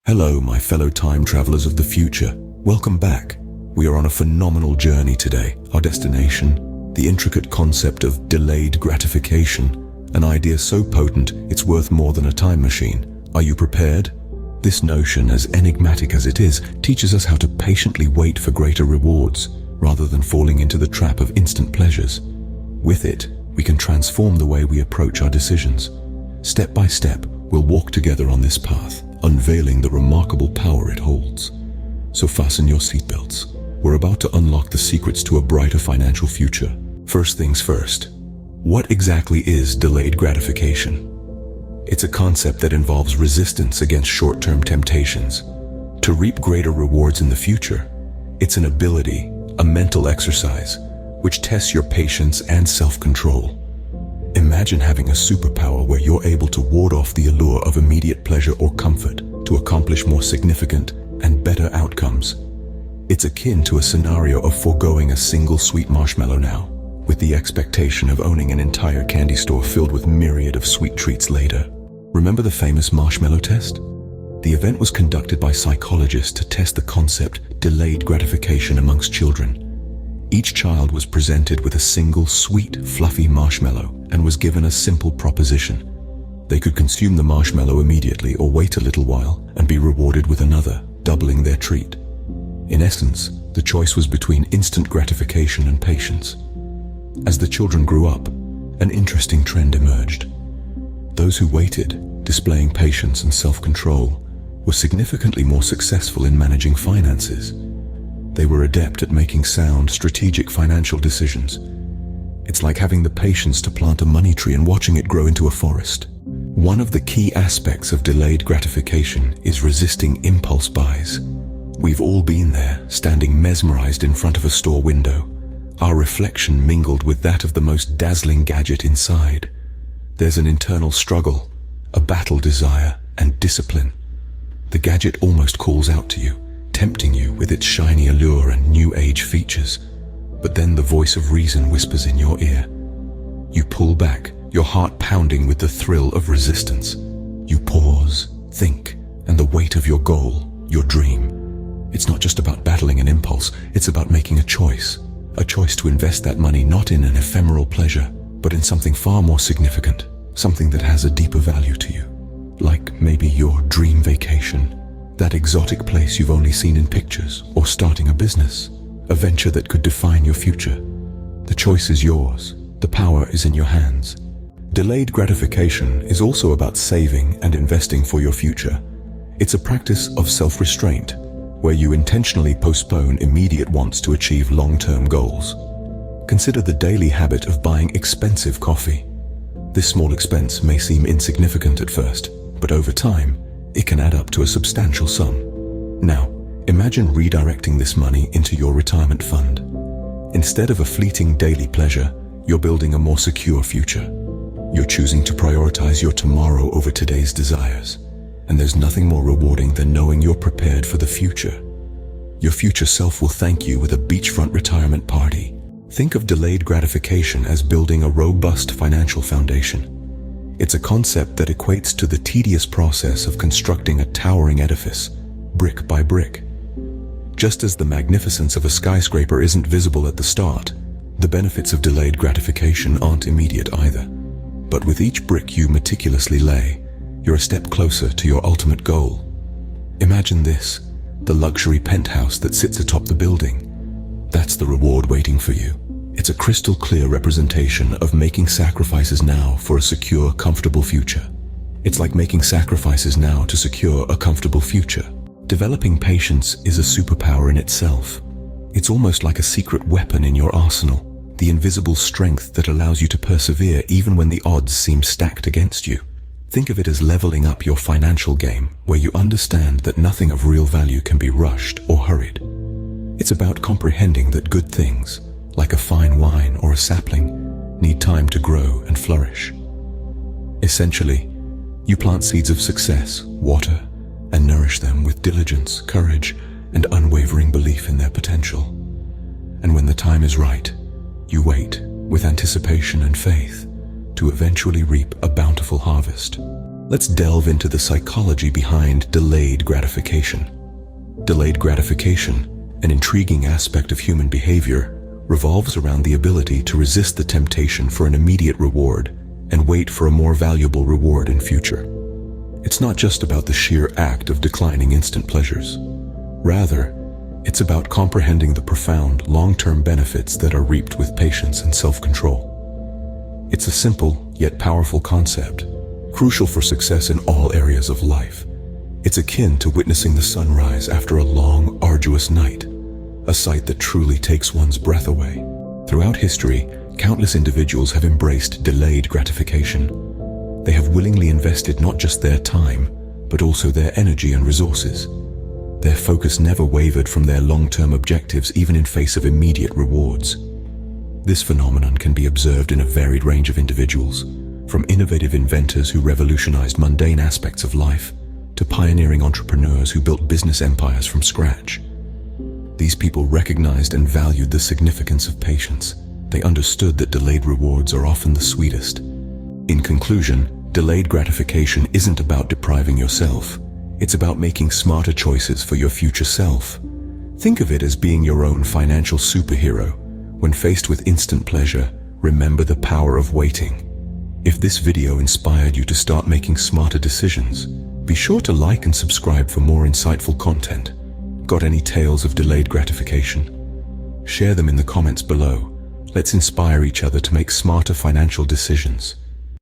Hello, my fellow time travelers of the future. Welcome back. We are on a phenomenal journey today. Our destination, the intricate concept of delayed gratification, an idea so potent it's worth more than a time machine. Are you prepared? This notion, as enigmatic as it is, teaches us how to patiently wait for greater rewards, rather than falling into the trap of instant pleasures. With it, we can transform the way we approach our decisions. Step by step, we'll walk together on this path, unveiling the remarkable power it holds. So fasten your seatbelts. We're about to unlock the secrets to a brighter financial future. First things first, what exactly is delayed gratification? It's a concept that involves resistance against short-term temptations to reap greater rewards in the future. It's an ability, a mental exercise, which tests your patience and self-control. Imagine having a superpower where you're able to ward off the allure of immediate pleasure or comfort to accomplish more significant and better outcomes. It's akin to a scenario of foregoing a single sweet marshmallow now, with the expectation of owning an entire candy store filled with myriad of sweet treats later. Remember the famous Marshmallow Test? The event was conducted by psychologists to test the concept delayed gratification amongst children. Each child was presented with a single sweet, fluffy marshmallow and was given a simple proposition. They could consume the marshmallow immediately or wait a little while and be rewarded with another, doubling their treat. In essence, the choice was between instant gratification and patience. As the children grew up, an interesting trend emerged. Those who waited, displaying patience and self-control, were significantly more successful in managing finances. They were adept at making sound, strategic financial decisions. It's like having the patience to plant a money tree and watching it grow into a forest. One of the key aspects of delayed gratification is resisting impulse buys. We've all been there, standing mesmerized in front of a store window, our reflection mingled with that of the most dazzling gadget inside. There's an internal struggle, a battle desire, and discipline. The gadget almost calls out to you, tempting you with its shiny allure and new age features. But then the voice of reason whispers in your ear. You pull back, your heart pounding with the thrill of resistance. You pause, think, and the weight of your goal, your dream. It's not just about battling an impulse, it's about making a choice to invest that money not in an ephemeral pleasure, but in something far more significant, something that has a deeper value to you. Like maybe your dream vacation, that exotic place you've only seen in pictures, or starting a business, a venture that could define your future. The choice is yours. The power is in your hands. Delayed gratification is also about saving and investing for your future. It's a practice of self-restraint, where you intentionally postpone immediate wants to achieve long-term goals. Consider the daily habit of buying expensive coffee. This small expense may seem insignificant at first, but over time, it can add up to a substantial sum. Now, imagine redirecting this money into your retirement fund. Instead of a fleeting daily pleasure, you're building a more secure future. You're choosing to prioritize your tomorrow over today's desires. And there's nothing more rewarding than knowing you're prepared for the future. Your future self will thank you with a beachfront retirement party. Think of delayed gratification as building a robust financial foundation. It's a concept that equates to the tedious process of constructing a towering edifice, brick by brick. Just as the magnificence of a skyscraper isn't visible at the start, the benefits of delayed gratification aren't immediate either. But with each brick you meticulously lay, you're a step closer to your ultimate goal. Imagine this, the luxury penthouse that sits atop the building. That's the reward waiting for you. It's a crystal clear representation of making sacrifices now for a secure, comfortable future. It's like making sacrifices now to secure a comfortable future. Developing patience is a superpower in itself. It's almost like a secret weapon in your arsenal, the invisible strength that allows you to persevere even when the odds seem stacked against you. Think of it as leveling up your financial game, where you understand that nothing of real value can be rushed or hurried. It's about comprehending that good things, like a fine wine or a sapling, need time to grow and flourish. Essentially, you plant seeds of success, water, and nourish them with diligence, courage, and unwavering belief in their potential. And when the time is right, you wait with anticipation and faith to eventually reap a bountiful harvest. Let's delve into the psychology behind delayed gratification. Delayed gratification, an intriguing aspect of human behavior, revolves around the ability to resist the temptation for an immediate reward and wait for a more valuable reward in future. It's not just about the sheer act of declining instant pleasures. Rather, it's about comprehending the profound, long-term benefits that are reaped with patience and self-control. It's a simple, yet powerful concept, crucial for success in all areas of life. It's akin to witnessing the sunrise after a long, arduous night, a sight that truly takes one's breath away. Throughout history, countless individuals have embraced delayed gratification. They have willingly invested not just their time, but also their energy and resources. Their focus never wavered from their long-term objectives, even in face of immediate rewards. This phenomenon can be observed in a varied range of individuals, from innovative inventors who revolutionized mundane aspects of life, to pioneering entrepreneurs who built business empires from scratch. These people recognized and valued the significance of patience. They understood that delayed rewards are often the sweetest. In conclusion, delayed gratification isn't about depriving yourself. It's about making smarter choices for your future self. Think of it as being your own financial superhero. When faced with instant pleasure, remember the power of waiting. If this video inspired you to start making smarter decisions, be sure to like and subscribe for more insightful content. Got any tales of delayed gratification? Share them in the comments below. Let's inspire each other to make smarter financial decisions.